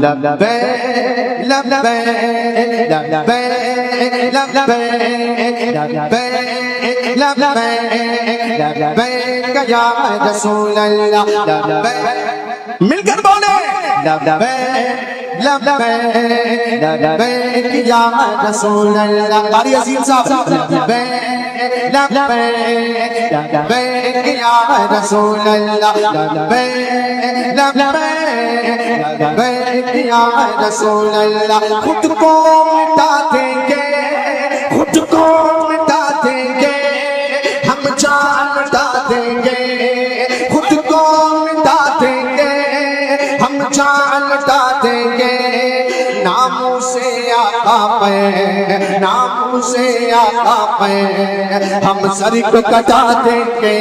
لبیک لبیک لبیک لبیک لبیک لبیک یا رسول اللہ لبیک مل کر بولے لبیک لبیک لبیک یا رسول اللہ قاری عظیم صاحب لبیک لبیک لبیک یا رسول اللہ لبیک لبیک لبیک یا رسول اللہ خود کو مٹا دیں گے خود کو مٹا دیں گے ہم جان مٹا دیں گے خود کو مٹا دیں گے ہم جان مٹا دیں گے ناموں سے آقا پہ ناموں سے آقا پہ ہم سر کو کٹا دیں گے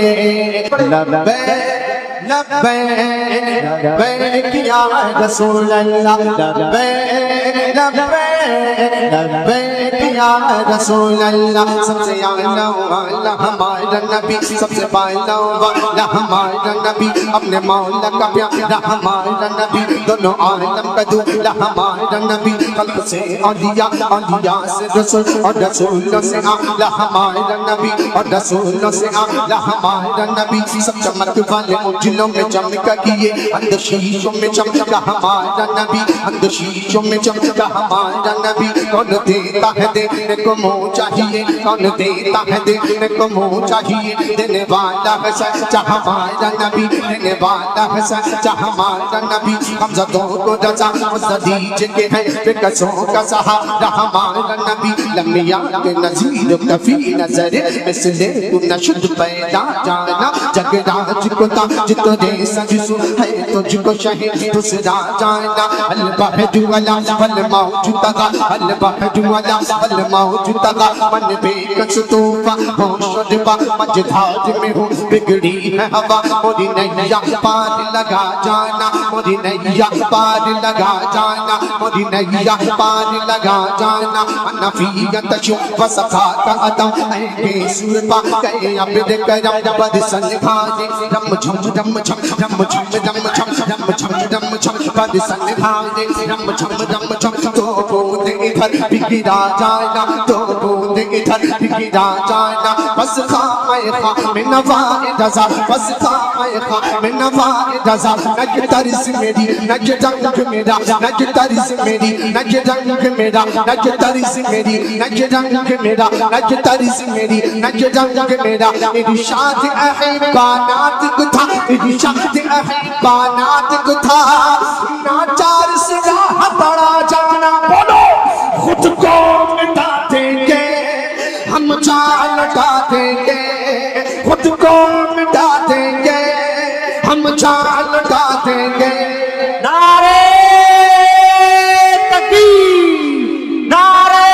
لبیک لبیک لبیک یا رسول اللہ لبیک لبیک لبیک یا رسول اللہ سب سے اعلیٰ والا ہمارا نبی سب سے بالا والا ہمارا نبی اپنے مولا کا پیارا ہمارا نبی دونوں عالم کا دولا ہمارا نبی خلق سے اولیاء اولیاء سے رسول اور رسولوں سے اعلیٰ ہمارا نبی اور رسولوں سے اعلیٰ ہمارا نبی سب چمک والے اجلوں میں چمکا کیے اندر شیشوں میں چمکا ہمارا نبی اندر شیشوں میں چمکا ہمارا نبی کون دیتا ہے دینے کو منہ چاہیے کون دیتا ہے دینے کو منہ چاہیے دینے والا ہے سچا ہمارا نبی دینے والا ہے سچا ہمارا نبی ہم زدوں کو رضا مزدیج کے ہیں بکسوں کا سہارا ہمارا نبی لمیا کے نظیر کفی نظر مثلے کو نشد پیدا جانا جگ راج کو تاج تو دے سجسو ہے تجھ کو شہید دوسرا جانا البحد والا والموجود تغا البحد والا والموجود تغا من بے کس توفا ہوش دبا مجدھاج میں ہوں بگڑی ہے ہوا موری نیا پار لگا جانا موری نیا پار لگا جانا موری نیا پار لگا جانا نفیت شو وسخات عدم اے بے سورپا کہے عبد کرم بد سنبھاجے رم جھم رم جھم رم جھم رم جھم رم جھم رم جھم بد سنبھاجے رم جھم رم جھم تو بوند ادھر بھی گرا جانا تو بوند ادھر بھی گرا جانا بس خامے خامے نوائے رضا بس خامے خامے نوائے رضا نج ترس میری نج رنگ میرا نج ترس میری نج رنگ میرا نج ترس میری نج رنگ میرا نج ترس میری نج رنگ میرا ارشاد احبانات کو تھا ارشاد احبانات کو تھا ناچار سے راہ بڑا جانا بولو خود کو مٹا دیں گے ہم جان لٹا دیں گے خود کو مٹا دیں گے ہم جان لٹا دیں گے نعرے تکبیر نعرے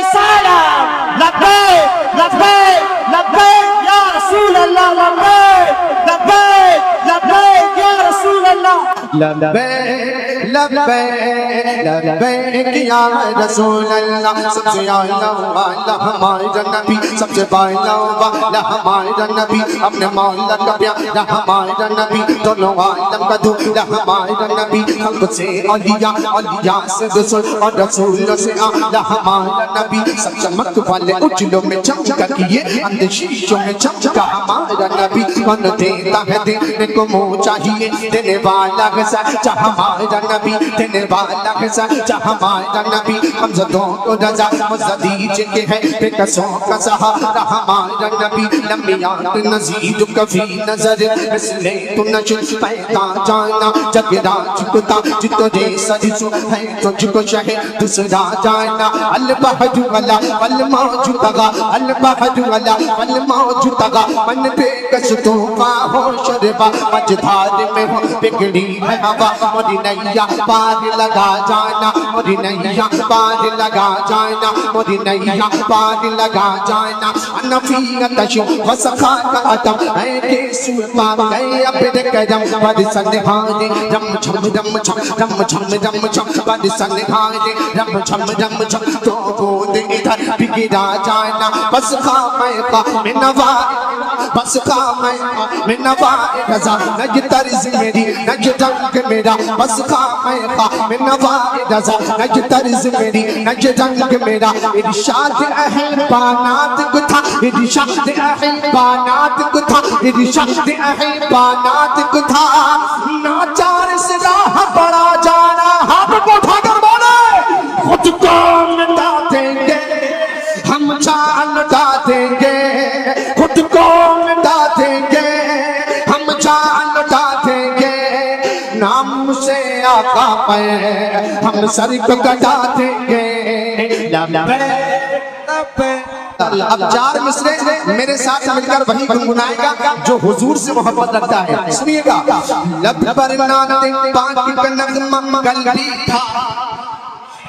رسالت لبیک لبیک لبیک یا رسول اللہ لبیک لبیک لبیک یا رسول اللہ لبیک لبیک لبیک یا رسول اللہ سب سے اعلیٰ والا ہمارا نبی سب سے بالا والا ہمارا نبی اپنے مولا کا پیارا ہمارا نبی دونوں عالم کا دولا ہمارا نبی خلق سے اولیاء اولیاء سے رسول اور رسولوں سے اعلیٰ ہمارا نبی سب چمک والے اجلوں میں چمکا کیے اندر شیشوں میں چمکا ہمارا نبی کون دیتا ہے دینے کو منہ چاہیے دینے والا ہے سچا ہمارا نبی دینے والا ہے سچا ہمارا نبی ہم زدوں کو رضا مزدیج کے ہیں بکسوں کا سہارا ہمارا نبی لمبیات نظیر کفی نظر مثلے تو نشد پیدا جانا جگ راج کو تاج تو دے سجسو ہے تجھ کو شہید دوسرا جانا البحد والا والموجود تغا البحد والا والموجود تغا من بے کس توفا ہوش دبا مجدھار میں ہوں بگڑی ہے ہوا موری نیا پار لگا جانا موری نیا پار لگا جانا موری نیا پار لگا جانا نفیت شو وسخات عدم اے بے سورپا کہے عبد کرم بد سنبھاجے رم جھم رم جھم رم جھم رم جھم بد سنبھاجے رم جھم رم جھم تو بوند ادھر بھی گرا جانا بس خامے خامے نوائے بس خامے خامے نوائے رضا نج ترس میری نج رنگ میرا بس خامے میں خواہ میں نوائے رضا نج طرز میری نج رنگ میرا ارشاد اہل بانات کو تھا ارشاد اہل بانات کو تھا ارشاد اہل بانات کو تھا ناچار سے راہ بڑا جانا ہاتھ کو اٹھا کر بولے خود کو مٹا دیں گے ہم جان لٹا دیں گے خود کو مٹا دیں گے ہم جان لٹا دیں گے نام سے آقا پہ ہم سر کو کٹا دیں گے اب چار مصرے میرے ساتھ مل کر وہی گنگنائے گا جو حضور سے محبت رکھتا ہے سنیے گا لب پر نعت پاک کا نغمہ قلبی تھا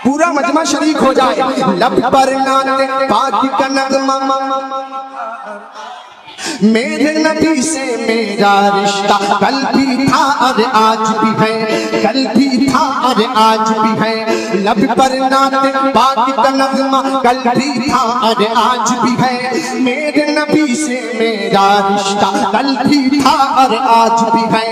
پورا مجمع شریک ہو جائے لب پر نعت پاک کا نغمہ میرے نبی سے میرا رشتہ کل بھی تھا اور آج بھی ہے کل بھی تھا اور آج بھی ہے لب پر نعت پاک کا نغمہ کل بھی تھا اور آج بھی ہے میرے نبی سے میرا رشتہ کل بھی تھا اور آج بھی ہے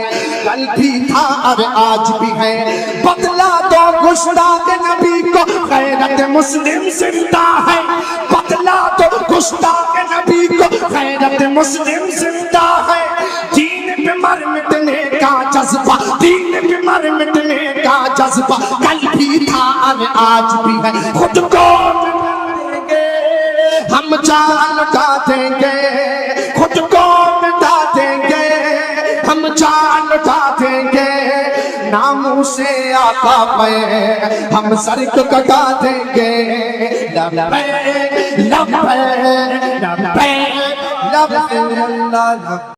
کل بھی تھا اور آج بھی ہے بدلا دو گستاخ نبی کو غیرت مسلم زندہ ہے بدلا دو گستاخ نبی کو غیرت مسلم زندہ ہے دین پہ مر مٹنے کا جذبہ دین پہ مر مٹنے کا جذبہ کل بھی تھا اور آج بھی ہے خود کو مٹا دیں گے ہم جان لٹا دیں گے خود کو مٹا دیں گے ہم جان لٹا دیں گے ناموں سے آقا پہ ہم سر کو کٹا دیں گے لبیک لبیک لبیک لبیک